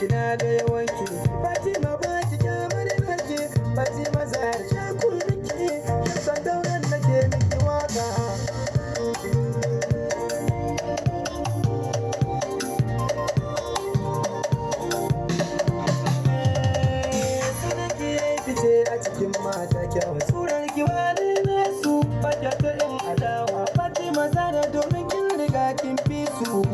kina ga yawanki Fatima ba ki kyamar nake Fatima zahar shakul nake san dauran nake miki waka a cikin mata kyawun tsurar kiwani nasu fata ta yin adawa Fatima zahra domin kin riga kin fi su